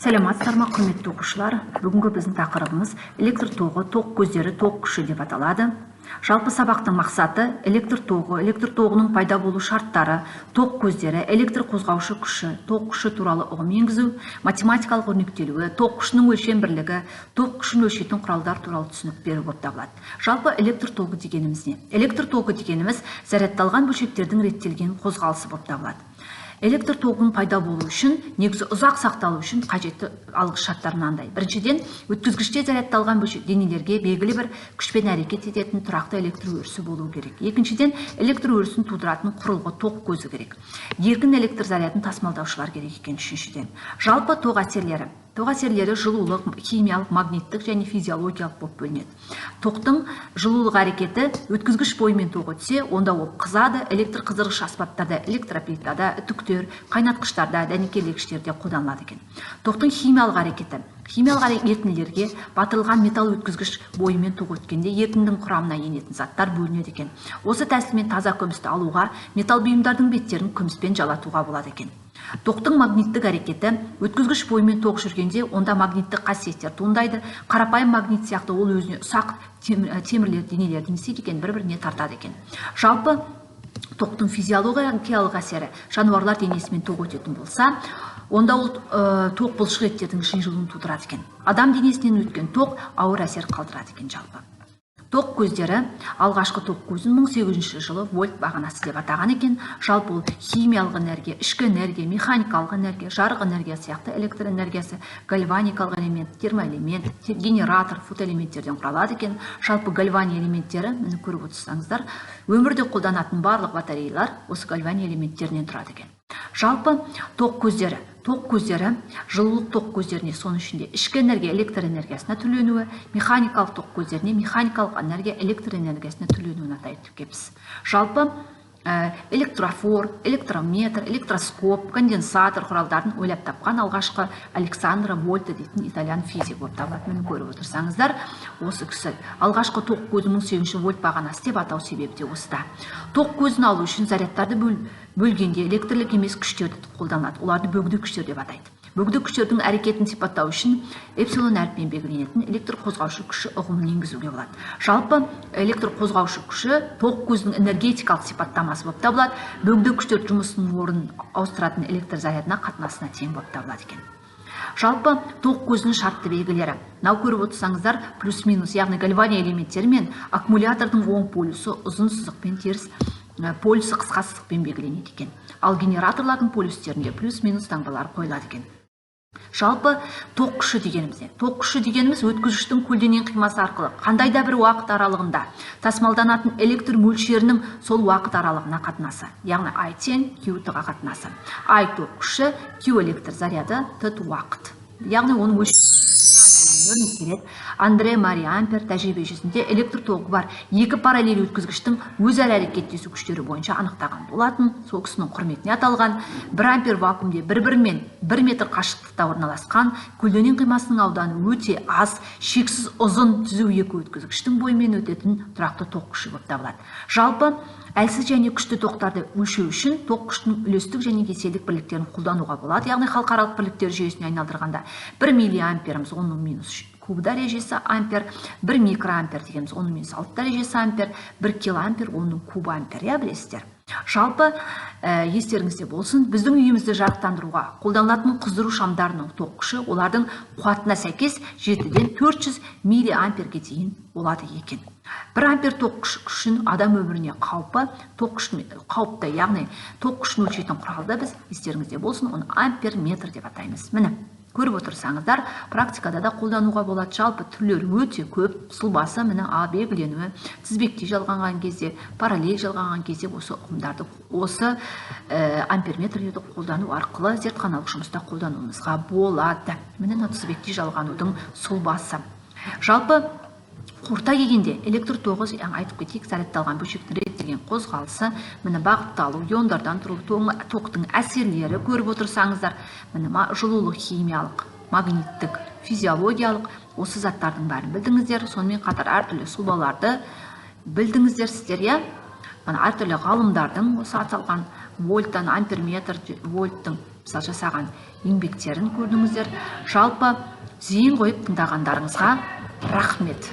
Сәлеметсіздер ме, құрметті оқушылар? Бүгінгі біздің тақырыбымыз электр тоғы, тоқ көздері, тоқ күші деп аталады. Жалпы сабақтың мақсаты электр тоғының пайда болу шарттары, тоқ көздері, электр қозғаушы күші, тоқ күші туралы ұғым енгізу, математикалық өрнектелуі, тоқ күшінің өлшем бірлігі, тоқ күшін өлшейтін құралдар туралы түсінік беру болып табылады. Жалпы электр тоғы дегеніміз не? Электр тоғы дегеніміз зарядталған бөлшектердің реттелген қозғалысы болып табылады. Электр тоғының пайда болу үшін, негізі ұзақ сақталу үшін қажетті алғы шарттар мынандай. Біріншіден, өткізгіште зарядталған денелерге белгілі бір күшпен әрекет ететін тұрақты электр өрісі болу керек. Екіншіден, электр өрісін тудыратын құрылғы тоқ көзі керек. Еркін электр зарядын тасымалдаушылар керек екен. Үшіншіден, жалпы тоқ әсерлері. Тоқ әсерлері жылулық, химиялық, магниттік және физиологиялық болып бөлінеді. Тоқтың жылулық әрекеті өткізгіш бойымен тоқ өтсе, онда ол қызады, электр қыздырғыш аспаптарда, электроплитада, үтіктер, қайнатқыштарда, дәнекерлегіштерде қолданылады екен. Тоқтың химиялық әрекеті. Химиялық ерітінділерге батырылған металл өткізгіш бойымен тоқ өткенде ерітіндінің құрамына енетін заттар бөлінеді екен. Осы тәсілмен таза күмісті алуға, металл бұйымдардың беттерін күміспен жалатуға болады екен. Тоқтың магниттік әрекеті өткізгіш бойымен тоқ жүргенде, онда магниттік қасиеттер туындайды. Қарапайым магнит сияқты ол өзіне ұсақ темірлер денелерді не істейді екен, бір-біріне тартады екен. Жалпы тоқтың физиологиялық әсері жануарлар денесімен тоқ өтетін болса, онда ол тоқ бұлшық еттердің жиырылуын тудырады екен. Адам денесінен өткен тоқ ауыр әсер қалдырады екен. Жалпы тоқ көздері, алғашқы тоқ көзін 1800 жылы вольт бағанасы деп атаған екен. Жалпы ол химиялық энергия, ішкі энергия, механикалық энергия, жарық энергия сияқты электр энергиясы, гальваникалық элемент, термоэлемент, генератор, фотоэлементтерден құралады екен. Жалпы гальвани элементтері, мені көріп отырсаңыздар, өмірде қолданатын барлық батареялар осы гальвани элементтерінен тұрады екен. Жалпы тоқ көздері. Тоқ көздері, жылулық тоқ көздеріне соның ішінде ішкі энергия электр энергиясына түрленуі, механикалық тоқ көздеріне механикалық энергия электр энергиясына түрленуін атайды кепсіз. Жалпы электрофор, электрометр, электроскоп, конденсатор құралдарын ойлап тапқан алғашқы Александро Вольта дейтін итальян физик болып табылады. Мені көріп отырсаңыздар, осы кісі алғашқы тоқ көзі 1800 вольт бағанасы деп атау себебі де осыда. Тоқ көзін алу үшін зарядтарды бөлгенде электрлік емес күштерді қолданады. Оларды бөгде күштер деп атайды. Бөгде күштердің әрекетін сипаттау үшін эпсилон әрпімен белгіленетін электр қозғаушы күші ұғымын енгізуге болады. Жалпы электр қозғаушы күші тоқ көзінің энергетикалық сипаттамасы болып табылады. Бөгде күштер жұмысының орнын ауыстыратын электр зарядына қатынасына тең болып табылады екен. Жалпы тоқ көзінің шартты белгілері. Мынау көріп отырсаңыздар, плюс-минус, яғни гальвани элементтері мен аккумулятордың оң полюсі ұзын сызықпен, теріс полюсі қысқа сызықпен белгіленеді екен. Ал генераторлардың полюстерінде плюс-минус таңбалары қойылады екен. Жалпы тоқ күші дегеніміз не? Тоқ күші дегеніміз өткізгіштің көлденең қимасы арқылы қандай да бір уақыт аралығында тасымалданатын электр мөлшерінің сол уақыт аралығына қатынасы. Яғни I тең Q ға қатынасы. I тоқ күші, Q электр заряды, Т уақыт. Яғни оның өрнектеледі. Андре Мари Ампер тәжірибе жүзінде электр тоғы бар екі параллель өткізгіштің өзара әрекеттесу күштері бойынша анықтаған болатын. Сол кісінің құрметіне аталған. 1 ампер вакуумде бір-бірімен 1 метр қашықтықта орналасқан, көлденең қимасының ауданы өте аз, шексіз ұзын түзу екі өткізгіштің бойымен өтетін тұрақты тоқ күші болып табылады. Жалпы әлсіз және күшті тоқтарды өлшеу үшін тоқ күштің үлестік және кеселдік бірліктерін қолдануға болады. Яғни халықаралық бірліктер жүйесіне айналдырғанда 1 миллиамперіміз 10 минус куб дәрежесі ампер, 1 микроампер дегеніміз 10 минус 6 дәрежесі ампер, 1 килоампер 10 куб ампер, білесіздер. Жалпы естеріңізде болсын, біздің үйімізді жарықтандыруға қолданылатын қыздыру шамдарының тоқ күші олардың қуатына сәйкес 7-ден 400 миллиамперге дейін болады екен. 1 ампер тоқ күшін адам өміріне қауіпті, яғни тоқ күшін өлшейтін құралды біз естеріңізде болсын, оны ампер метр деп атаймыз. Міне, көріп отырсаңыздар, практикада да қолдануға болады. Жалпы түрлері өте көп, сұлбасы міне белгіленуі, тізбекте жалғанған кезде, параллель жалғанған кезде осы ұғымдарды, осы амперметрлерді қолдану арқылы зертханалық жұмыста қолдануымызға болады. Міне тізбекте жалғанудың сұлбасы. Жалпы қорыта келгенде электр тоғы, айтып кетейік, зарядталған бөлшектің реттелген қозғалысы, міне бағытталу, иондардан тұру, тоқтың әсерлері көріп отырсаңыздар, міне жылулық, химиялық, магниттік, физиологиялық, осы заттардың бәрін білдіңіздер. Сонымен қатар әртүрлі сұлбаларды білдіңіздер сіздер. Әртүрлі ғалымдардың осы аталған вольттан амперметр, вольттың мысалы жасаған еңбектерін көрдіңіздер. Жалпы зейін қойып тыңдағандарыңызға рахмет.